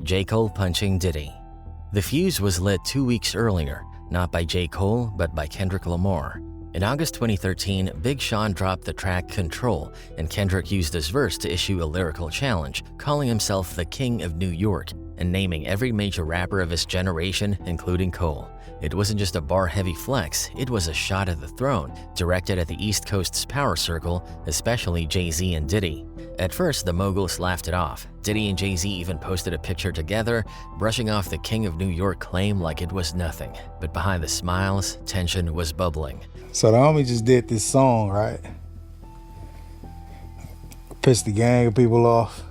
J. Cole punching Diddy. The fuse was lit 2 weeks earlier, not by J. Cole, but by Kendrick Lamar. In August 2013, Big Sean dropped the track Control, and Kendrick used his verse to issue a lyrical challenge, calling himself the King of New York and naming every major rapper of his generation, including Cole. It wasn't just a bar-heavy flex, it was a shot at the throne, directed at the East Coast's power circle, especially Jay-Z and Diddy. At first, the moguls laughed it off. Diddy and Jay-Z even posted a picture together, brushing off the King of New York claim like it was nothing. But behind the smiles, tension was bubbling. So the homie just did this song, right? Pissed the gang of people off.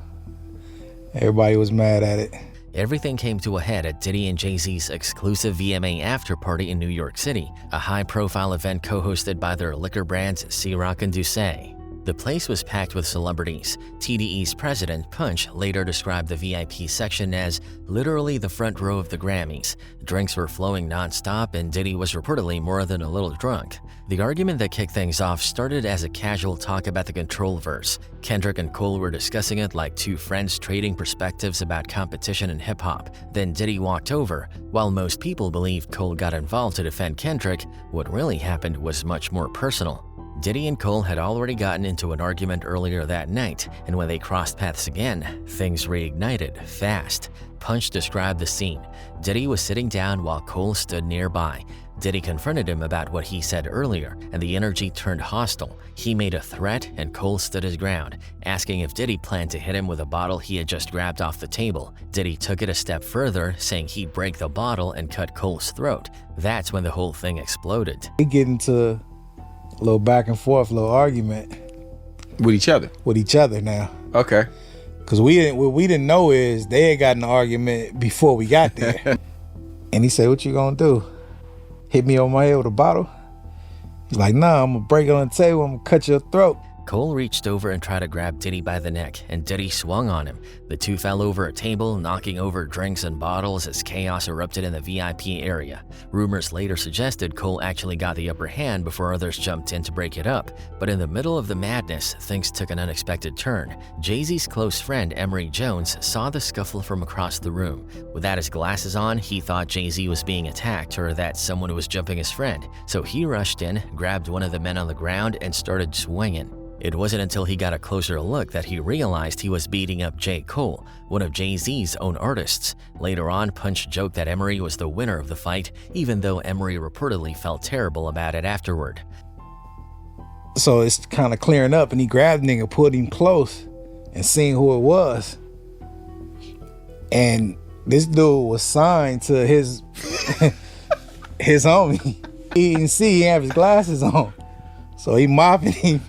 Everybody was mad at it. Everything came to a head at Diddy and Jay-Z's exclusive VMA after-party in New York City, a high-profile event co-hosted by their liquor brands C-Rock and Douce. The place was packed with celebrities. TDE's president, Punch, later described the VIP section as literally the front row of the Grammys. Drinks were flowing non-stop, and Diddy was reportedly more than a little drunk. The argument that kicked things off started as a casual talk about the Control verse. Kendrick and Cole were discussing it like two friends trading perspectives about competition in hip-hop. Then Diddy walked over. While most people believed Cole got involved to defend Kendrick, what really happened was much more personal. Diddy and Cole had already gotten into an argument earlier that night, and when they crossed paths again, things reignited fast. Punch described the scene. Diddy was sitting down while Cole stood nearby. Diddy confronted him about what he said earlier, and the energy turned hostile. He made a threat, and Cole stood his ground, asking if Diddy planned to hit him with a bottle he had just grabbed off the table. Diddy took it a step further, saying he'd break the bottle and cut Cole's throat. That's when the whole thing exploded. We get into a little back and forth, a little argument. With each other? With each other now. Okay. Because what we didn't know is they had gotten an argument before we got there. And he said, "What you gonna do? Hit me on my head with a bottle?" He's like, "Nah, I'm gonna break it on the table, I'm gonna cut your throat." Cole reached over and tried to grab Diddy by the neck, and Diddy swung on him. The two fell over a table, knocking over drinks and bottles as chaos erupted in the VIP area. Rumors later suggested Cole actually got the upper hand before others jumped in to break it up. But in the middle of the madness, things took an unexpected turn. Jay-Z's close friend Emory Jones saw the scuffle from across the room. Without his glasses on, he thought Jay-Z was being attacked or that someone was jumping his friend. So he rushed in, grabbed one of the men on the ground, and started swinging. It wasn't until he got a closer look that he realized he was beating up J. Cole, one of Jay-Z's own artists. Later on, Punch joked that Emory was the winner of the fight, even though Emory reportedly felt terrible about it afterward. So it's kind of clearing up, and he grabbed the nigga, put him close, and seen who it was. And this dude was signed to his his homie. He didn't see, he didn't have his glasses on. So he mopping him.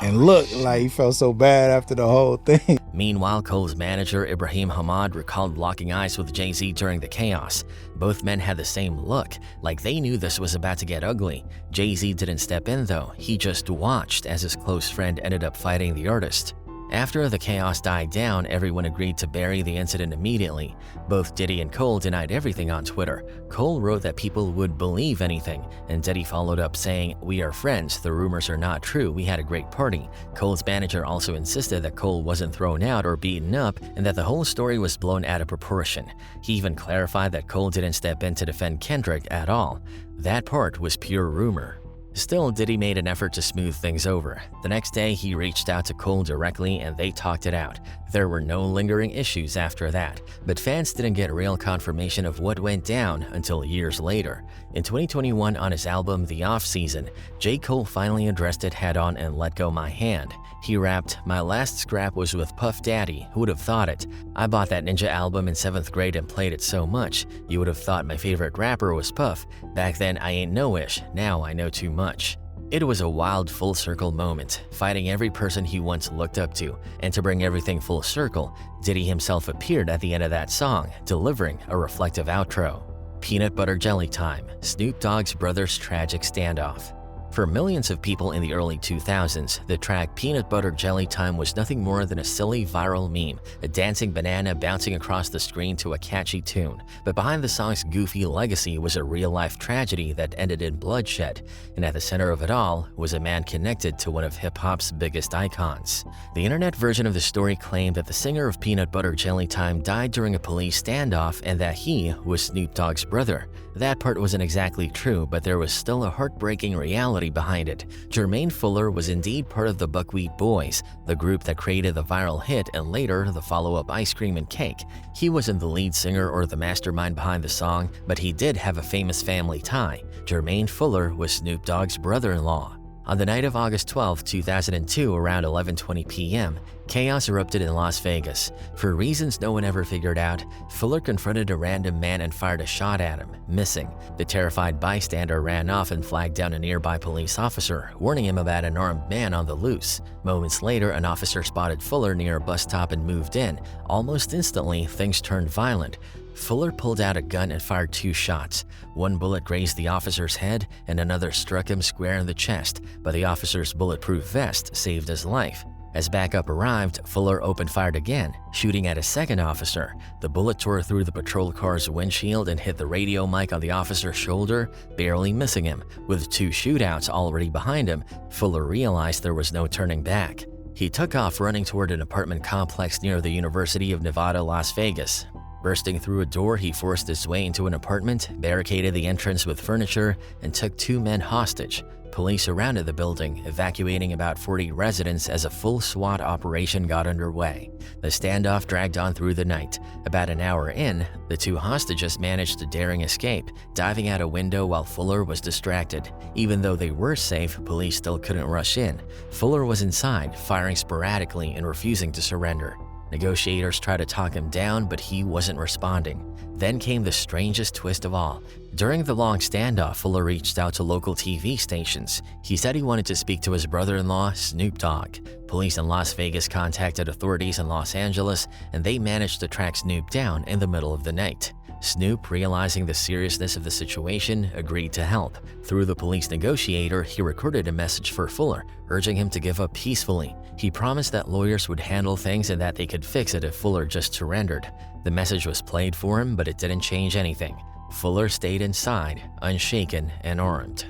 And looked like he felt so bad after the whole thing. Meanwhile, Cole's manager, Ibrahim Hamad, recalled locking eyes with Jay-Z during the chaos. Both men had the same look, like they knew this was about to get ugly. Jay-Z didn't step in though, he just watched as his close friend ended up fighting the artist. After the chaos died down, everyone agreed to bury the incident immediately. Both Diddy and Cole denied everything on Twitter. Cole wrote that people would believe anything, and Diddy followed up saying, "We are friends, the rumors are not true, we had a great party." Cole's manager also insisted that Cole wasn't thrown out or beaten up, and that the whole story was blown out of proportion. He even clarified that Cole didn't step in to defend Kendrick at all. That part was pure rumor. Still, Diddy made an effort to smooth things over. The next day, he reached out to Cole directly and they talked it out. There were no lingering issues after that, but fans didn't get real confirmation of what went down until years later. In 2021, on his album The Off Season, J. Cole finally addressed it head-on and let go my hand. He rapped, "My last scrap was with Puff Daddy, who would have thought it? I bought that Ninja album in 7th grade and played it so much, you would have thought my favorite rapper was Puff. Back then I ain't know-ish, now I know too much." It was a wild full-circle moment, fighting every person he once looked up to, and to bring everything full circle, Diddy himself appeared at the end of that song, delivering a reflective outro. Peanut butter jelly time, Snoop Dogg's brother's tragic standoff. For millions of people in the early 2000s, the track Peanut Butter Jelly Time was nothing more than a silly viral meme, a dancing banana bouncing across the screen to a catchy tune. But behind the song's goofy legacy was a real-life tragedy that ended in bloodshed, and at the center of it all was a man connected to one of hip-hop's biggest icons. The internet version of the story claimed that the singer of Peanut Butter Jelly Time died during a police standoff and that he was Snoop Dogg's brother. That part wasn't exactly true, but there was still a heartbreaking reality behind it. Jermaine Fuller was indeed part of the Buckwheat Boyz, the group that created the viral hit and later the follow-up Ice Cream and Cake. He wasn't the lead singer or the mastermind behind the song, but he did have a famous family tie. Jermaine Fuller was Snoop Dogg's brother-in-law. On the night of August 12, 2002, around 11:20 p.m., chaos erupted in Las Vegas. For reasons no one ever figured out, Fuller confronted a random man and fired a shot at him, missing. The terrified bystander ran off and flagged down a nearby police officer, warning him about an armed man on the loose. Moments later, an officer spotted Fuller near a bus stop and moved in. Almost instantly, things turned violent. Fuller pulled out a gun and fired 2 shots. One bullet grazed the officer's head and another struck him square in the chest, but the officer's bulletproof vest saved his life. As backup arrived, Fuller opened fire again, shooting at a second officer. The bullet tore through the patrol car's windshield and hit the radio mic on the officer's shoulder, barely missing him. With 2 shootouts already behind him, Fuller realized there was no turning back. He took off running toward an apartment complex near the University of Nevada, Las Vegas. Bursting through a door, he forced his way into an apartment, barricaded the entrance with furniture, and took 2 men hostage. Police surrounded the building, evacuating about 40 residents as a full SWAT operation got underway. The standoff dragged on through the night. About an hour in, the 2 hostages managed a daring escape, diving out a window while Fuller was distracted. Even though they were safe, police still couldn't rush in. Fuller was inside, firing sporadically and refusing to surrender. Negotiators tried to talk him down, but he wasn't responding. Then came the strangest twist of all. During the long standoff, Fuller reached out to local TV stations. He said he wanted to speak to his brother-in-law, Snoop Dogg. Police in Las Vegas contacted authorities in Los Angeles, and they managed to track Snoop down in the middle of the night. Snoop, realizing the seriousness of the situation, agreed to help. Through the police negotiator, he recorded a message for Fuller, urging him to give up peacefully. He promised that lawyers would handle things and that they could fix it if Fuller just surrendered. The message was played for him, but it didn't change anything. Fuller stayed inside, unshaken and armed.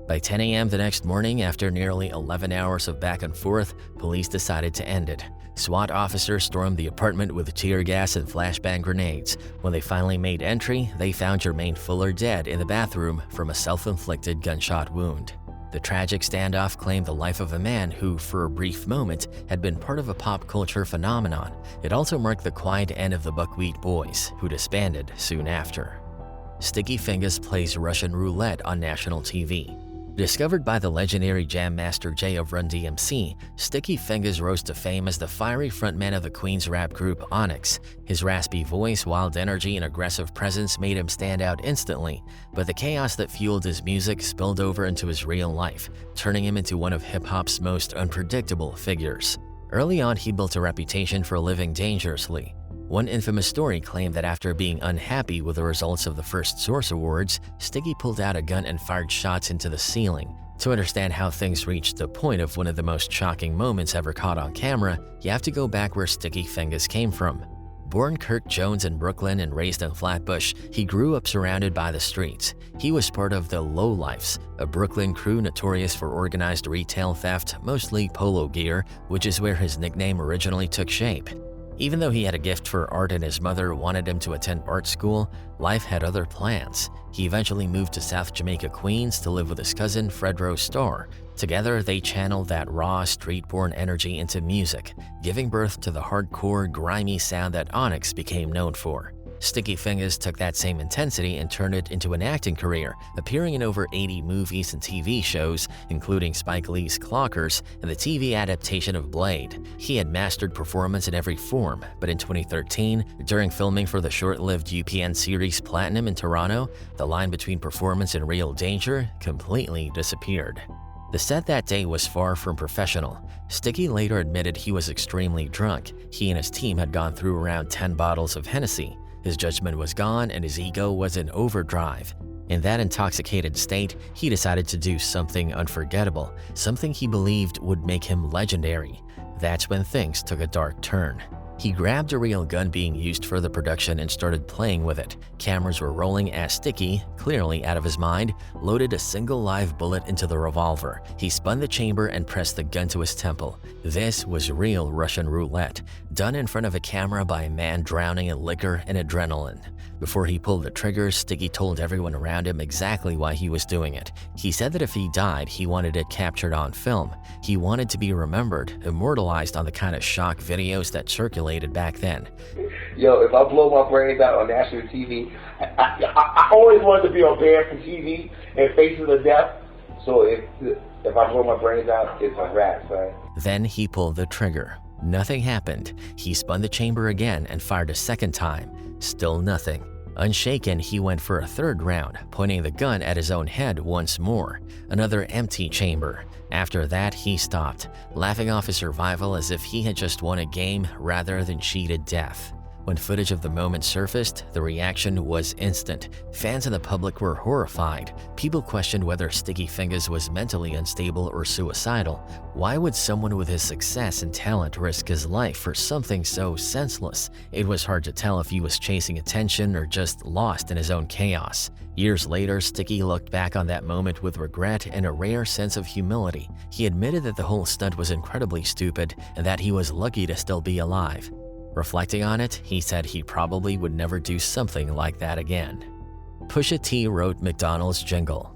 By 10 a.m. the next morning, after nearly 11 hours of back and forth, police decided to end it. SWAT officers stormed the apartment with tear gas and flashbang grenades. When they finally made entry, they found Jermaine Fuller dead in the bathroom from a self-inflicted gunshot wound. The tragic standoff claimed the life of a man who, for a brief moment, had been part of a pop culture phenomenon. It also marked the quiet end of the Buckwheat Boyz, who disbanded soon after. Sticky Fingaz plays Russian roulette on national TV. Discovered by the legendary Jam Master Jay of Run DMC, Sticky Fingaz rose to fame as the fiery frontman of the Queens rap group Onyx. His raspy voice, wild energy, and aggressive presence made him stand out instantly, but the chaos that fueled his music spilled over into his real life, turning him into one of hip-hop's most unpredictable figures. Early on, he built a reputation for living dangerously. One infamous story claimed that after being unhappy with the results of the First Source Awards, Sticky pulled out a gun and fired shots into the ceiling. To understand how things reached the point of one of the most shocking moments ever caught on camera, you have to go back where Sticky Fingaz came from. Born Kirk Jones in Brooklyn and raised in Flatbush, he grew up surrounded by the streets. He was part of the Lowlifes, a Brooklyn crew notorious for organized retail theft, mostly polo gear, which is where his nickname originally took shape. Even though he had a gift for art and his mother wanted him to attend art school, life had other plans. He eventually moved to South Jamaica, Queens to live with his cousin Fredro Starr. Together, they channeled that raw, street-born energy into music, giving birth to the hardcore, grimy sound that Onyx became known for. Sticky Fingaz took that same intensity and turned it into an acting career, appearing in over 80 movies and TV shows, including Spike Lee's Clockers and the TV adaptation of Blade. He had mastered performance in every form, but in 2013, during filming for the short-lived UPN series Platinum in Toronto, the line between performance and real danger completely disappeared. The set that day was far from professional. Sticky later admitted he was extremely drunk. He and his team had gone through around 10 bottles of Hennessy. His judgment was gone and his ego was in overdrive. In that intoxicated state, he decided to do something unforgettable, something he believed would make him legendary. That's when things took a dark turn. He grabbed a real gun being used for the production and started playing with it. Cameras were rolling as Sticky, clearly out of his mind, loaded a single live bullet into the revolver. He spun the chamber and pressed the gun to his temple. This was real Russian roulette, done in front of a camera by a man drowning in liquor and adrenaline. Before he pulled the trigger, Sticky told everyone around him exactly why he was doing it. He said that if he died, he wanted it captured on film. He wanted to be remembered, immortalized on the kind of shock videos that circulated back then. Yo, if I blow my brains out on national TV, I always wanted to be on Banned from TV and Faces of Death. So if I blow my brains out, it's a wrap, son. Then he pulled the trigger. Nothing happened. He spun the chamber again and fired a second time. Still nothing. Unshaken, he went for a third round, pointing the gun at his own head once more. Another empty chamber. After that, he stopped, laughing off his survival as if he had just won a game rather than cheated death. When footage of the moment surfaced, the reaction was instant. Fans and the public were horrified. People questioned whether Sticky Fingaz was mentally unstable or suicidal. Why would someone with his success and talent risk his life for something so senseless? It was hard to tell if he was chasing attention or just lost in his own chaos. Years later, Sticky looked back on that moment with regret and a rare sense of humility. He admitted that the whole stunt was incredibly stupid and that he was lucky to still be alive. Reflecting on it, he said he probably would never do something like that again. Pusha T wrote McDonald's Jingle.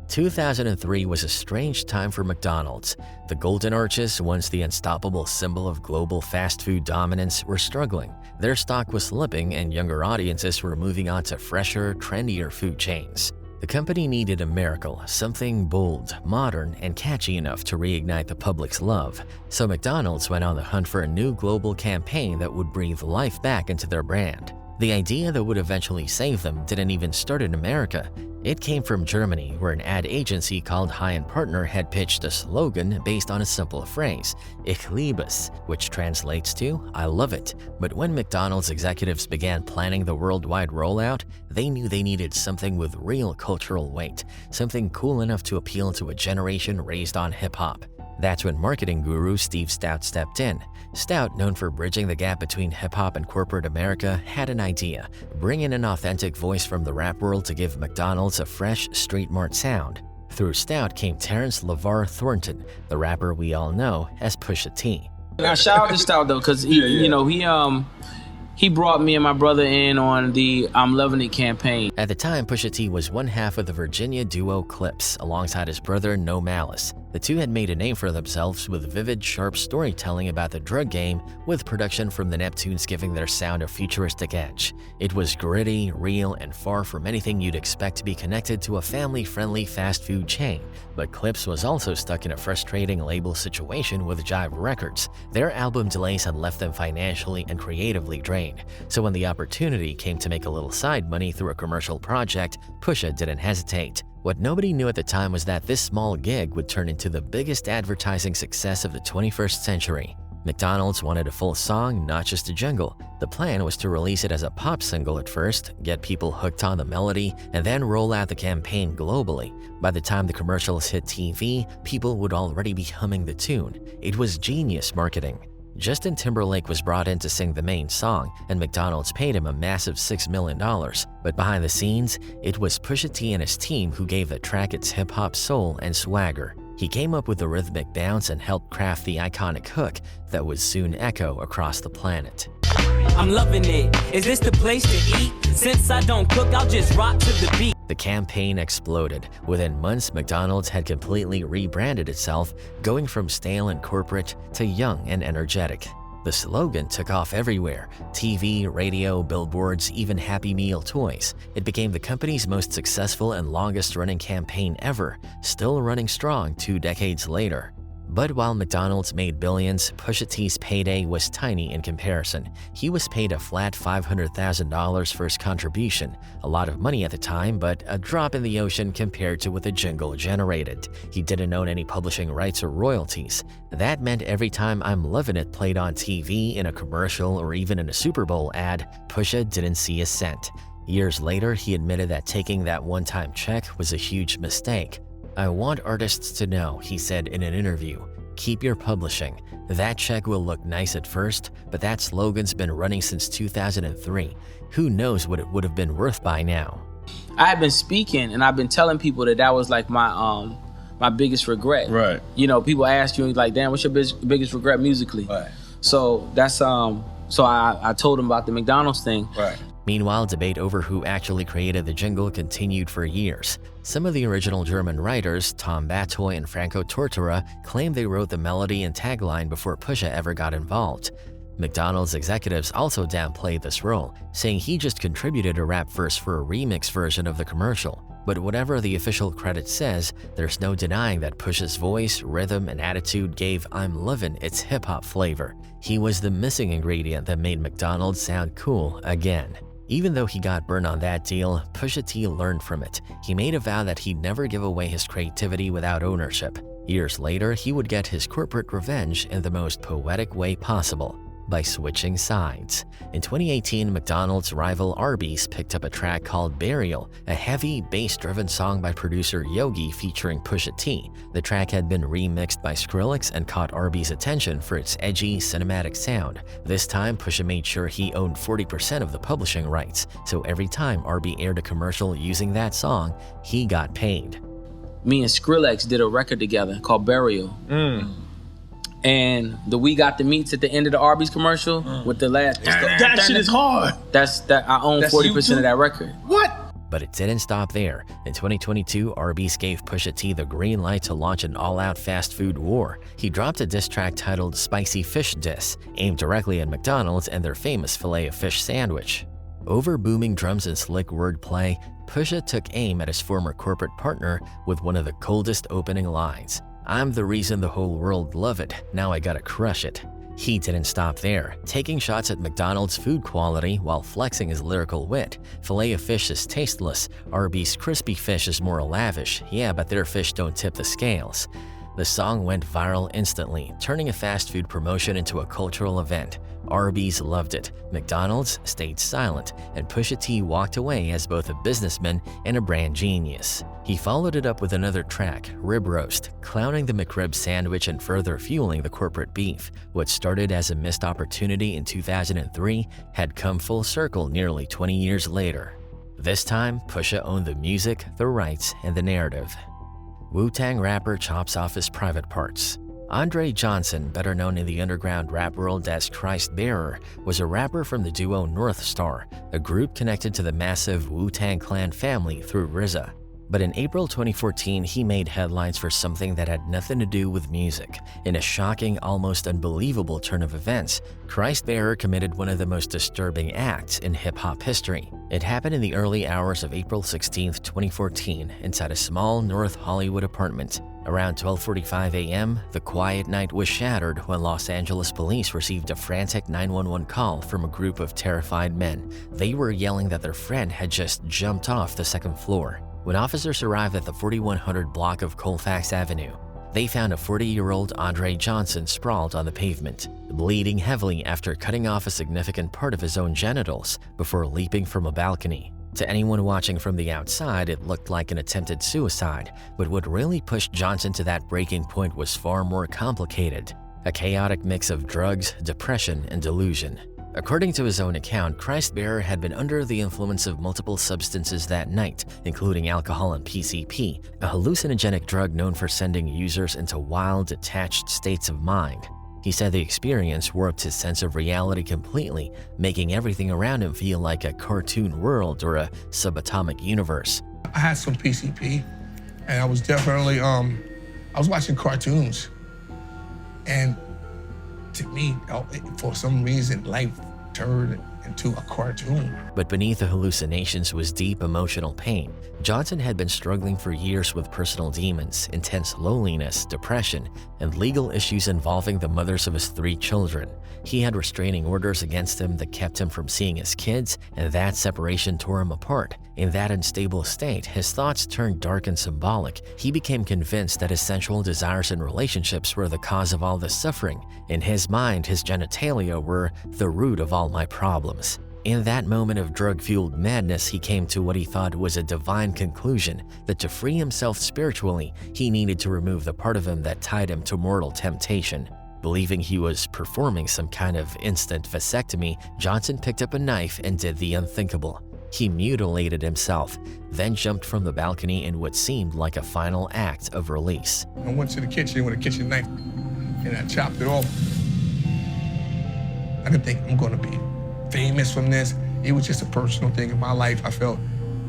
2003 was a strange time for McDonald's. The Golden Arches, once the unstoppable symbol of global fast food dominance, were struggling. Their stock was slipping and younger audiences were moving on to fresher, trendier food chains. The company needed a miracle, something bold, modern, and catchy enough to reignite the public's love. So McDonald's went on the hunt for a new global campaign that would breathe life back into their brand. The idea that would eventually save them didn't even start in America. It came from Germany, where an ad agency called High & Partner had pitched a slogan based on a simple phrase, Ich liebe es, which translates to, I love it. But when McDonald's executives began planning the worldwide rollout, they knew they needed something with real cultural weight, something cool enough to appeal to a generation raised on hip-hop. That's when marketing guru Steve Stoute stepped in. Stoute, known for bridging the gap between hip-hop and corporate America, had an idea: bring in an authentic voice from the rap world to give McDonald's a fresh, street-mart sound. Through Stoute came Terrence LeVar Thornton, the rapper we all know as Pusha T. Now shout out to Stoute though, because he brought me and my brother in on the I'm Loving It campaign. At the time, Pusha T was one half of the Virginia duo Clips, alongside his brother No Malice. The two had made a name for themselves with vivid, sharp storytelling about the drug game, with production from the Neptunes giving their sound a futuristic edge. It was gritty, real, and far from anything you'd expect to be connected to a family-friendly fast food chain. But Clips was also stuck in a frustrating label situation with Jive Records. Their album delays had left them financially and creatively drained. So when the opportunity came to make a little side money through a commercial project, Pusha didn't hesitate. What nobody knew at the time was that this small gig would turn into the biggest advertising success of the 21st century. McDonald's wanted a full song, not just a jingle. The plan was to release it as a pop single at first, get people hooked on the melody, and then roll out the campaign globally. By the time the commercials hit TV, people would already be humming the tune. It was genius marketing. Justin Timberlake was brought in to sing the main song, and McDonald's paid him a massive $6 million. But behind the scenes, it was Pusha T and his team who gave the track its hip-hop soul and swagger. He came up with the rhythmic bounce and helped craft the iconic hook that would soon echo across the planet. I'm loving it. Is this the place to eat? Since I don't cook, I'll just rock to the beat. The campaign exploded. Within months, McDonald's had completely rebranded itself, going from stale and corporate to young and energetic. The slogan took off everywhere: TV, radio, billboards, even Happy Meal toys. It became the company's most successful and longest-running campaign ever, still running strong 2 decades later. But while McDonald's made billions, Pusha T's payday was tiny in comparison. He was paid a flat $500,000 for his contribution, a lot of money at the time, but a drop in the ocean compared to what the jingle generated. He didn't own any publishing rights or royalties. That meant every time I'm Lovin' It played on TV, in a commercial, or even in a Super Bowl ad, Pusha didn't see a cent. Years later, he admitted that taking that one-time check was a huge mistake. "I want artists to know," he said in an interview, "keep your publishing. That check will look nice at first, but that slogan's been running since 2003. Who knows what it would have been worth by now?" I had been speaking and I've been telling people that was like my biggest regret. Right. You know, people ask you like, "Damn, what's your biggest regret musically?" Right. So that's so I told them about the McDonald's thing. Right. Meanwhile, debate over who actually created the jingle continued for years. Some of the original German writers, Tom Batoy and Franco Tortora, claimed they wrote the melody and tagline before Pusha ever got involved. McDonald's executives also downplayed this role, saying he just contributed a rap verse for a remix version of the commercial. But whatever the official credit says, there's no denying that Pusha's voice, rhythm, and attitude gave I'm Livin' its hip-hop flavor. He was the missing ingredient that made McDonald's sound cool again. Even though he got burned on that deal, Pusha T learned from it. He made a vow that he'd never give away his creativity without ownership. Years later, he would get his corporate revenge in the most poetic way possible, by switching sides. In 2018, McDonald's rival Arby's picked up a track called Burial, a heavy, bass-driven song by producer Yogi featuring Pusha T. The track had been remixed by Skrillex and caught Arby's attention for its edgy, cinematic sound. This time, Pusha made sure he owned 40% of the publishing rights, so every time Arby aired a commercial using that song, he got paid. Me and Skrillex did a record together called Burial. And we got the meats at the end of the Arby's commercial with the last. That shit is hard. I own 40% of that record. What? But it didn't stop there. In 2022, Arby's gave Pusha T the green light to launch an all-out fast food war. He dropped a diss track titled Spicy Fish Diss, aimed directly at McDonald's and their famous Filet-O-Fish sandwich. Over booming drums and slick wordplay, Pusha took aim at his former corporate partner with one of the coldest opening lines. "I'm the reason the whole world love it, now I gotta crush it." He didn't stop there, taking shots at McDonald's food quality while flexing his lyrical wit. Filet-O-Fish is tasteless, Arby's crispy fish is more lavish, yeah, but their fish don't tip the scales. The song went viral instantly, turning a fast food promotion into a cultural event. Arby's loved it, McDonald's stayed silent, and Pusha T walked away as both a businessman and a brand genius. He followed it up with another track, Rib Roast, clowning the McRib sandwich and further fueling the corporate beef. What started as a missed opportunity in 2003 had come full circle nearly 20 years later. This time, Pusha owned the music, the rights, and the narrative. Wu-Tang rapper chops off his private parts. Andre Johnson, better known in the underground rap world as Christbearer, was a rapper from the duo North Star, a group connected to the massive Wu-Tang Clan family through RZA. But in April 2014, he made headlines for something that had nothing to do with music. In a shocking, almost unbelievable turn of events, Christbearer committed one of the most disturbing acts in hip-hop history. It happened in the early hours of April 16, 2014, inside a small North Hollywood apartment. Around 12:45 a.m., the quiet night was shattered when Los Angeles police received a frantic 911 call from a group of terrified men. They were yelling that their friend had just jumped off the second floor. When officers arrived at the 4100 block of Colfax Avenue, they found a 40-year-old Andre Johnson sprawled on the pavement, bleeding heavily after cutting off a significant part of his own genitals before leaping from a balcony. To anyone watching from the outside, it looked like an attempted suicide, but what really pushed Johnson to that breaking point was far more complicated. A chaotic mix of drugs, depression, and delusion. According to his own account, Christbearer had been under the influence of multiple substances that night, including alcohol and PCP, a hallucinogenic drug known for sending users into wild, detached states of mind. He said the experience warped his sense of reality completely, making everything around him feel like a cartoon world or a subatomic universe. I had some PCP, and I was definitely, I was watching cartoons. And to me, for some reason, life turned into a cartoon. But beneath the hallucinations was deep emotional pain. Johnson had been struggling for years with personal demons, intense loneliness, depression, and legal issues involving the mothers of his 3 children. He had restraining orders against him that kept him from seeing his kids, and that separation tore him apart. In that unstable state, his thoughts turned dark and symbolic. He became convinced that his sensual desires and relationships were the cause of all this suffering. In his mind, his genitalia were the root of all my problems. In that moment of drug-fueled madness, he came to what he thought was a divine conclusion that to free himself spiritually, he needed to remove the part of him that tied him to mortal temptation. Believing he was performing some kind of instant vasectomy, Johnson picked up a knife and did the unthinkable. He mutilated himself, then jumped from the balcony in what seemed like a final act of release. I went to the kitchen with a kitchen knife and I chopped it off. I didn't think I'm gonna be famous from this. It was just a personal thing in my life. I felt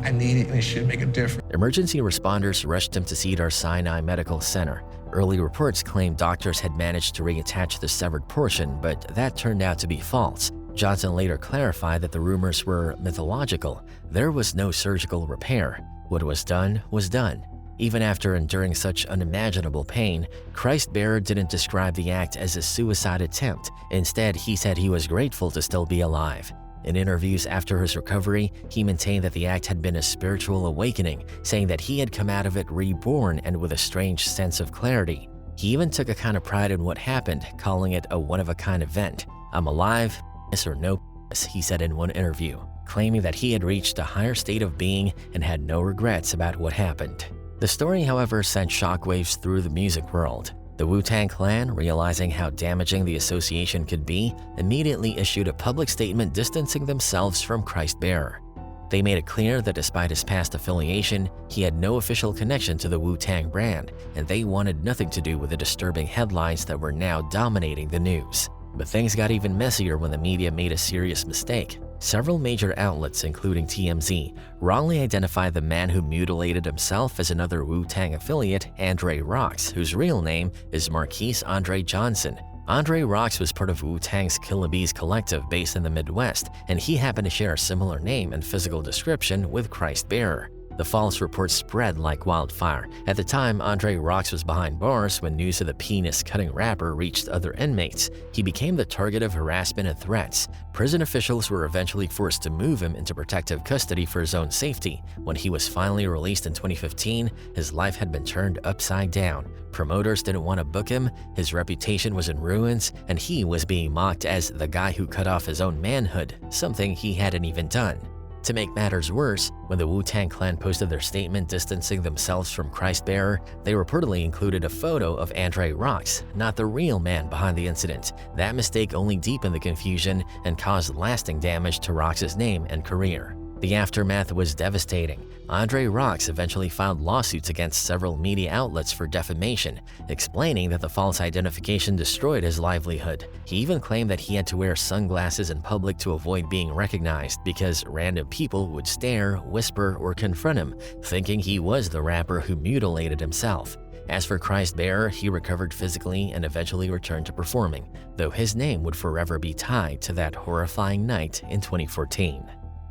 I needed and it should make a difference. Emergency responders rushed him to Cedars-Sinai Medical Center. Early reports claimed doctors had managed to reattach the severed portion, but that turned out to be false. Johnson later clarified that the rumors were mythological. There was no surgical repair. What was done was done. Even after enduring such unimaginable pain, Christbearer didn't describe the act as a suicide attempt. Instead, he said he was grateful to still be alive. In interviews after his recovery, he maintained that the act had been a spiritual awakening, saying that he had come out of it reborn and with a strange sense of clarity. He even took a kind of pride in what happened, calling it a one-of-a-kind event. "I'm alive, yes or no," he said in one interview, claiming that he had reached a higher state of being and had no regrets about what happened. The story, however, sent shockwaves through the music world. The Wu-Tang Clan, realizing how damaging the association could be, immediately issued a public statement distancing themselves from Christbearer. They made it clear that despite his past affiliation, he had no official connection to the Wu-Tang brand, and they wanted nothing to do with the disturbing headlines that were now dominating the news. But things got even messier when the media made a serious mistake. Several major outlets, including TMZ, wrongly identified the man who mutilated himself as another Wu-Tang affiliate, Andre Rocks, whose real name is Marquise Andre Johnson. Andre Rocks was part of Wu-Tang's Killa Bees collective based in the Midwest, and he happened to share a similar name and physical description with Christbearer. The false reports spread like wildfire. At the time, Andre Rocks was behind bars when news of the penis-cutting rapper reached other inmates. He became the target of harassment and threats. Prison officials were eventually forced to move him into protective custody for his own safety. When he was finally released in 2015, his life had been turned upside down. Promoters didn't want to book him, his reputation was in ruins, and he was being mocked as the guy who cut off his own manhood, something he hadn't even done. To make matters worse, when the Wu-Tang Clan posted their statement distancing themselves from Christbearer, they reportedly included a photo of Andre Rocks, not the real man behind the incident. That mistake only deepened the confusion and caused lasting damage to Rocks' name and career. The aftermath was devastating. Andre Rocks eventually filed lawsuits against several media outlets for defamation, explaining that the false identification destroyed his livelihood. He even claimed that he had to wear sunglasses in public to avoid being recognized because random people would stare, whisper, or confront him, thinking he was the rapper who mutilated himself. As for Christbearer, he recovered physically and eventually returned to performing, though his name would forever be tied to that horrifying night in 2014.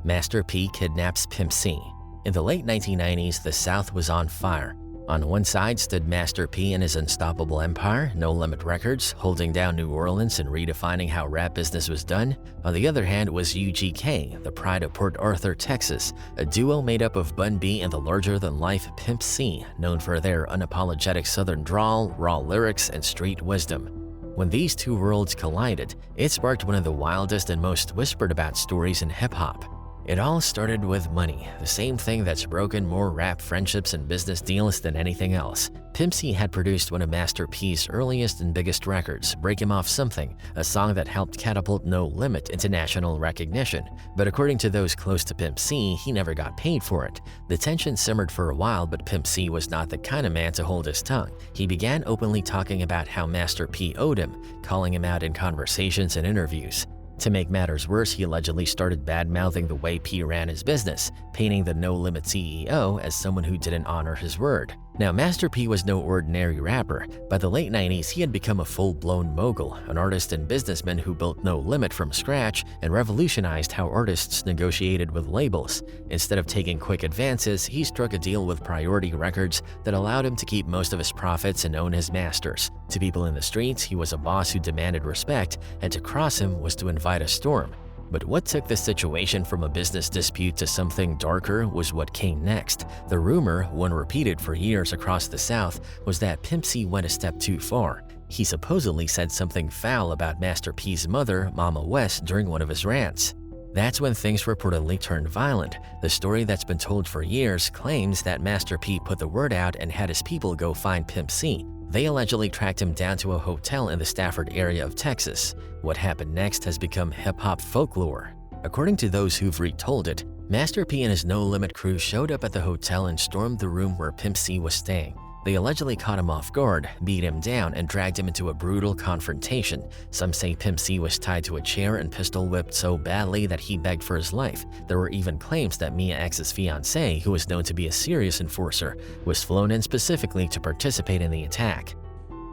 Master P kidnaps Pimp C. In the late 1990s, the South was on fire. On one side stood Master P and his unstoppable empire, No Limit Records, holding down New Orleans and redefining how rap business was done. On the other hand was UGK, the pride of Port Arthur, Texas, a duo made up of Bun B and the larger-than-life Pimp C, known for their unapologetic southern drawl, raw lyrics, and street wisdom. When these two worlds collided, it sparked one of the wildest and most whispered about stories in hip-hop. It all started with money, the same thing that's broken more rap friendships and business deals than anything else. Pimp C had produced one of Master P's earliest and biggest records, Break Him Off Something, a song that helped catapult No Limit into national recognition. But according to those close to Pimp C, he never got paid for it. The tension simmered for a while, but Pimp C was not the kind of man to hold his tongue. He began openly talking about how Master P owed him, calling him out in conversations and interviews. To make matters worse, he allegedly started bad-mouthing the way P ran his business, painting the No Limit CEO as someone who didn't honor his word. Now, Master P was no ordinary rapper. By the late 90s, he had become a full-blown mogul, an artist and businessman who built No Limit from scratch and revolutionized how artists negotiated with labels. Instead of taking quick advances, he struck a deal with Priority Records that allowed him to keep most of his profits and own his masters. To people in the streets, he was a boss who demanded respect, and to cross him was to invite a storm. But what took the situation from a business dispute to something darker was what came next. The rumor, one repeated for years across the South, was that Pimp C went a step too far. He supposedly said something foul about Master P's mother, Mama West, during one of his rants. That's when things reportedly turned violent. The story that's been told for years claims that Master P put the word out and had his people go find Pimp C. They allegedly tracked him down to a hotel in the Stafford area of Texas. What happened next has become hip-hop folklore. According to those who've retold it, Master P and his No Limit crew showed up at the hotel and stormed the room where Pimp C was staying. They allegedly caught him off guard, beat him down, and dragged him into a brutal confrontation. Some say Pimp C was tied to a chair and pistol whipped so badly that he begged for his life. There were even claims that Mia X's fiance, who was known to be a serious enforcer, was flown in specifically to participate in the attack.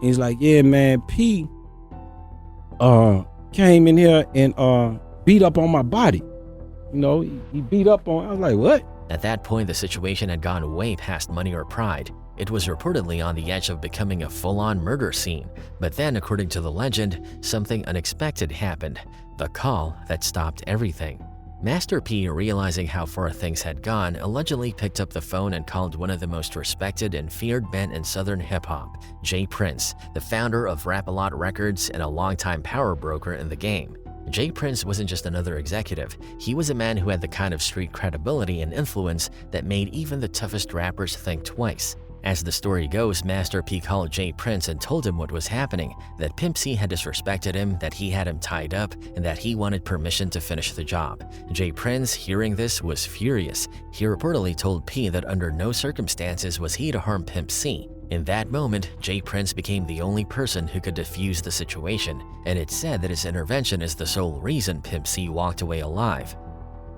He's like, yeah, man, P came in here and beat up on my body. You know, he beat up on, I was like, what? At that point, the situation had gone way past money or pride. It was reportedly on the edge of becoming a full-on murder scene. But then, according to the legend, something unexpected happened. The call that stopped everything. Master P, realizing how far things had gone, allegedly picked up the phone and called one of the most respected and feared men in Southern hip-hop, J. Prince, the founder of Rap-A-Lot Records and a longtime power broker in the game. J. Prince wasn't just another executive. He was a man who had the kind of street credibility and influence that made even the toughest rappers think twice. As the story goes, Master P called J. Prince and told him what was happening, that Pimp C had disrespected him, that he had him tied up, and that he wanted permission to finish the job. J. Prince, hearing this, was furious. He reportedly told P that under no circumstances was he to harm Pimp C. In that moment, J. Prince became the only person who could defuse the situation, and it's said that his intervention is the sole reason Pimp C walked away alive.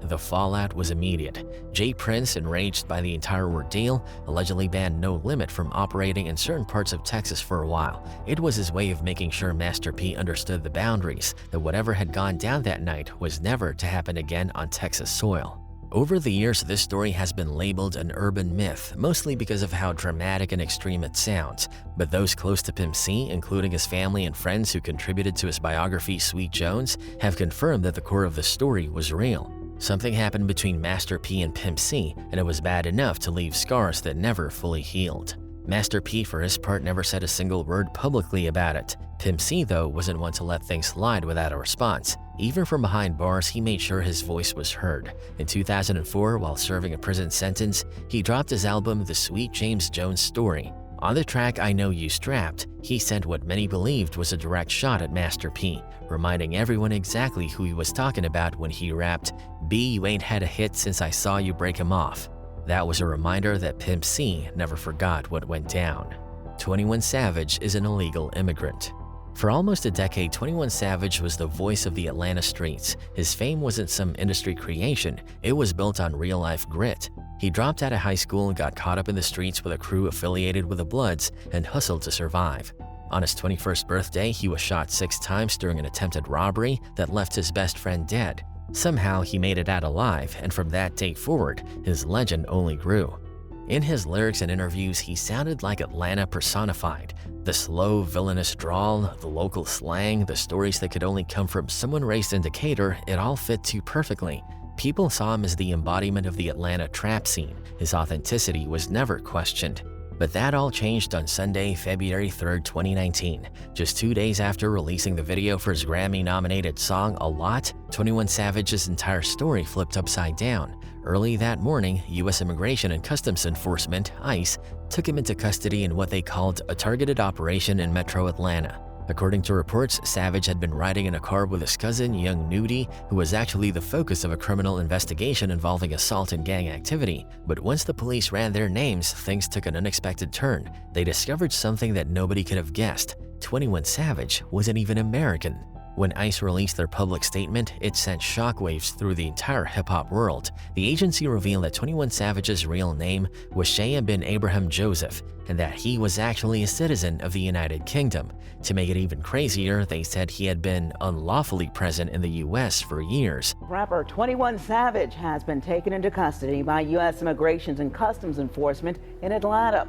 The fallout was immediate. J. Prince, enraged by the entire ordeal, allegedly banned No Limit from operating in certain parts of Texas for a while. It was his way of making sure Master P understood the boundaries, that whatever had gone down that night was never to happen again on Texas soil. Over the years, this story has been labeled an urban myth, mostly because of how dramatic and extreme it sounds. But those close to Pimp C, including his family and friends who contributed to his biography Sweet Jones, have confirmed that the core of the story was real. Something happened between Master P and Pimp C, and it was bad enough to leave scars that never fully healed. Master P, for his part, never said a single word publicly about it. Pimp C, though, wasn't one to let things slide without a response. Even from behind bars, he made sure his voice was heard. In 2004, while serving a prison sentence, he dropped his album The Sweet James Jones Story. On the track I Know You Strapped, he sent what many believed was a direct shot at Master P, reminding everyone exactly who he was talking about when he rapped, "B, you ain't had a hit since I saw you break him off." That was a reminder that Pimp C never forgot what went down. 21 Savage is an illegal immigrant. For almost a decade, 21 Savage was the voice of the Atlanta streets. His fame wasn't some industry creation, it was built on real-life grit. He dropped out of high school and got caught up in the streets with a crew affiliated with the Bloods and hustled to survive. On his 21st birthday, he was shot 6 times during an attempted robbery that left his best friend dead. Somehow, he made it out alive, and from that date forward, his legend only grew. In his lyrics and interviews, he sounded like Atlanta personified. The slow, villainous drawl, the local slang, the stories that could only come from someone raised in Decatur, it all fit too perfectly. People saw him as the embodiment of the Atlanta trap scene. His authenticity was never questioned. But that all changed on Sunday, February 3rd, 2019. Just 2 days after releasing the video for his Grammy-nominated song A Lot, 21 Savage's entire story flipped upside down. Early that morning, U.S. Immigration and Customs Enforcement, ICE, took him into custody in what they called a targeted operation in Metro Atlanta. According to reports, Savage had been riding in a car with his cousin, young Nudie, who was actually the focus of a criminal investigation involving assault and gang activity. But once the police ran their names, things took an unexpected turn. They discovered something that nobody could have guessed. 21 Savage wasn't even American. When ICE released their public statement, it sent shockwaves through the entire hip-hop world. The agency revealed that 21 Savage's real name was Shea bin Abraham Joseph, and that he was actually a citizen of the United Kingdom. To make it even crazier, they said he had been unlawfully present in the U.S. for years. Rapper 21 Savage has been taken into custody by U.S. Immigration and Customs Enforcement in Atlanta.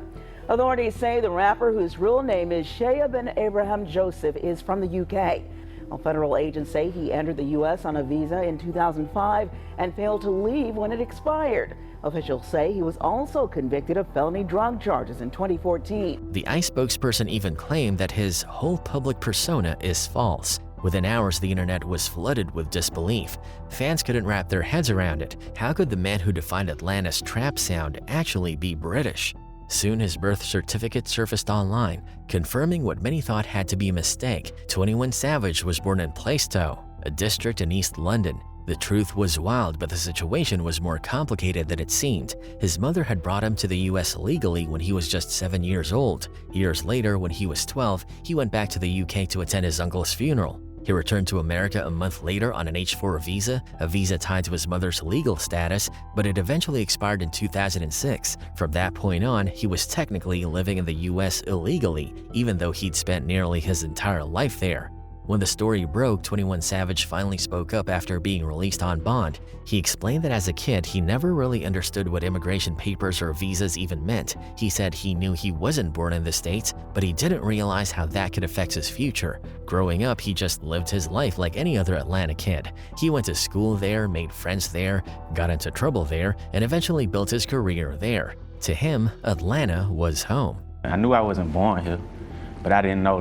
Authorities say the rapper, whose real name is Shea bin Abraham Joseph, is from the U.K. Well, federal agents say he entered the U.S. on a visa in 2005 and failed to leave when it expired. Officials say he was also convicted of felony drug charges in 2014. The ICE spokesperson even claimed that his whole public persona is false. Within hours, the internet was flooded with disbelief. Fans couldn't wrap their heads around it. How could the man who defined Atlanta's trap sound actually be British? Soon his birth certificate surfaced online, confirming what many thought had to be a mistake. 21 Savage was born in Plaistow, a district in East London. The truth was wild, but the situation was more complicated than it seemed. His mother had brought him to the US legally when he was just 7 years old. Years later, when he was 12, he went back to the UK to attend his uncle's funeral. He returned to America a month later on an H-4 visa, a visa tied to his mother's legal status, but it eventually expired in 2006. From that point on, he was technically living in the US illegally, even though he'd spent nearly his entire life there. When the story broke, 21 Savage finally spoke up after being released on bond. He explained that as a kid, he never really understood what immigration papers or visas even meant. He said he knew he wasn't born in the States, but he didn't realize how that could affect his future. Growing up, he just lived his life like any other Atlanta kid. He went to school there, made friends there, got into trouble there, and eventually built his career there. To him, Atlanta was home. I knew I wasn't born here, but I didn't know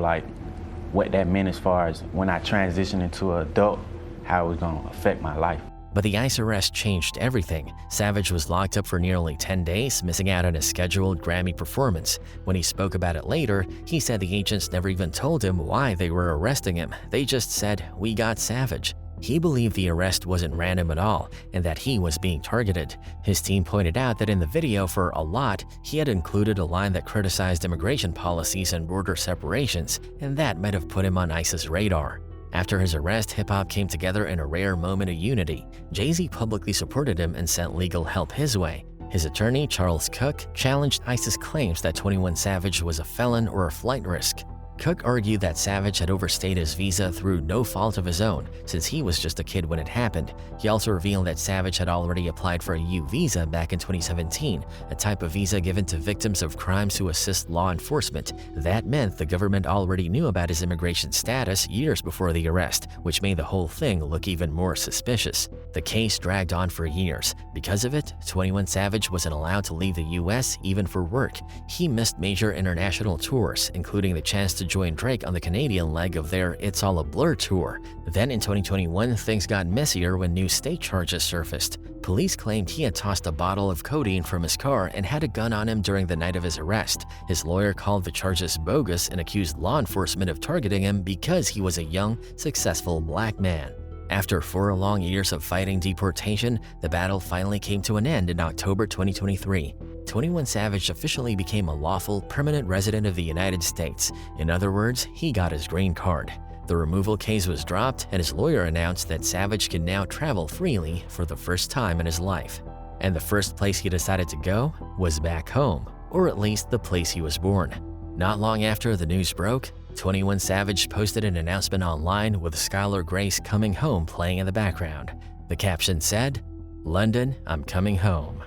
what that meant as far as when I transitioned into an adult, how it was going to affect my life. But the ICE arrest changed everything. Savage was locked up for nearly 10 days, missing out on a scheduled Grammy performance. When he spoke about it later, he said the agents never even told him why they were arresting him. They just said, "We got Savage." He believed the arrest wasn't random at all and that he was being targeted. His team pointed out that in the video for A Lot, he had included a line that criticized immigration policies and border separations, and that might have put him on ICE's radar. After his arrest, hip-hop came together in a rare moment of unity. Jay-Z publicly supported him and sent legal help his way. His attorney, Charles Cook, challenged ICE's claims that 21 Savage was a felon or a flight risk. Cook argued that Savage had overstayed his visa through no fault of his own, since he was just a kid when it happened. He also revealed that Savage had already applied for a U visa back in 2017, a type of visa given to victims of crimes who assist law enforcement. That meant the government already knew about his immigration status years before the arrest, which made the whole thing look even more suspicious. The case dragged on for years. Because of it, 21 Savage wasn't allowed to leave the US even for work. He missed major international tours, including the chance to join Drake on the Canadian leg of their It's All a Blur tour. Then in 2021, things got messier when new state charges surfaced. Police claimed he had tossed a bottle of codeine from his car and had a gun on him during the night of his arrest. His lawyer called the charges bogus and accused law enforcement of targeting him because he was a young, successful black man. After 4 long years of fighting deportation, the battle finally came to an end in October 2023. 21 Savage officially became a lawful, permanent resident of the United States. In other words, he got his green card. The removal case was dropped, and his lawyer announced that Savage can now travel freely for the first time in his life. And the first place he decided to go was back home, or at least the place he was born. Not long after the news broke, 21 Savage posted an announcement online with Skylar Grace Coming Home playing in the background. The caption said, "London, I'm coming home."